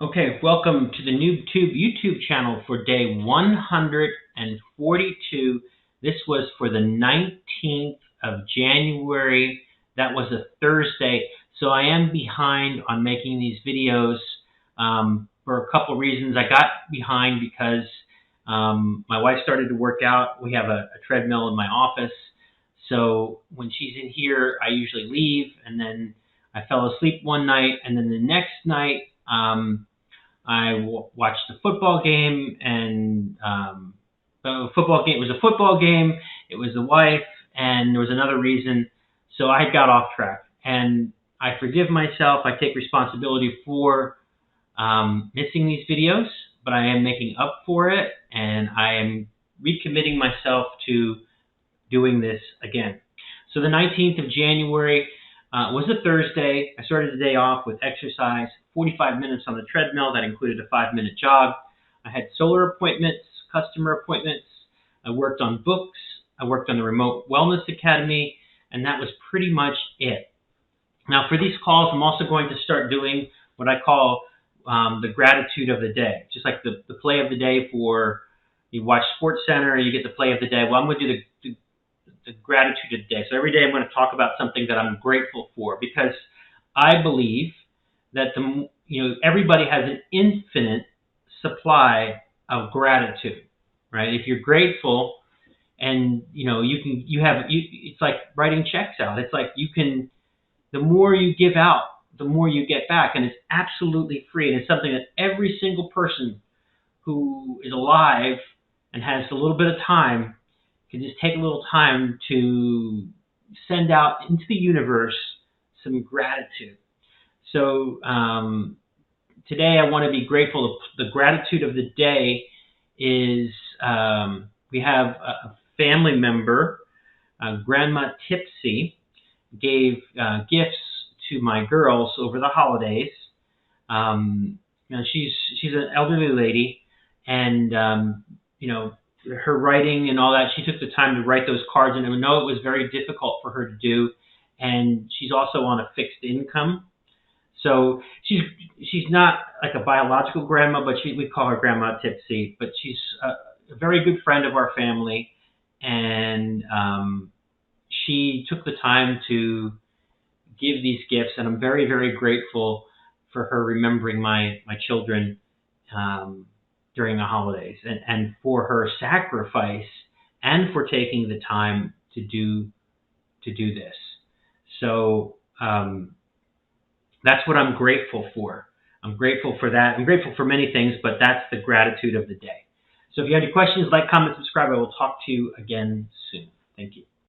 Okay, welcome to the NoobTube YouTube channel for day 142. This was for the 19th of January. That was a Thursday. So I am behind on making these videos for a couple reasons. I got behind because my wife started to work out. We have a treadmill in my office. So when she's in here, I usually leave, and then I fell asleep one night, and then the next night, I watched the football game, and the football game it was a football game. It was the wife, and there was another reason. So I got off track, and I forgive myself. I take responsibility for missing these videos, but I am making up for it, and I am recommitting myself to doing this again. So the 19th of January was a Thursday. I started the day off with exercise, 45 minutes on the treadmill. That included a 5-minute jog. I had solar appointments, customer appointments. I worked on books. I worked on the Remote Wellness Academy, and that was pretty much it. Now for these calls, I'm also going to start doing what I call the gratitude of the day. Just like the play of the day for, you watch Sports Center, you get the play of the day. Well, I'm going to do the gratitude of the day. So every day I'm going to talk about something that I'm grateful for, because I believe that everybody has an infinite supply of gratitude, right? If you're grateful, and it's like writing checks out. It's like the more you give out, the more you get back, and it's absolutely free, and it's something that every single person who is alive and has a little bit of time can just take a little time to send out into the universe some gratitude. So today I want to be grateful. The gratitude of the day is we have a family member, Grandma Tipsy, gave gifts to my girls over the holidays. She's an elderly lady, and her writing and all that, she took the time to write those cards, and I know it was very difficult for her to do. And she's also on a fixed income, so she's not like a biological grandma, but we call her Grandma Tipsy. But she's a very good friend of our family, and she took the time to give these gifts, and I'm very, very grateful for her remembering my children during the holidays, and for her sacrifice, and for taking the time to do this. So that's what I'm grateful for. I'm grateful for that. I'm grateful for many things, but that's the gratitude of the day. So if you have any questions, like, comment, subscribe. I will talk to you again soon. Thank you.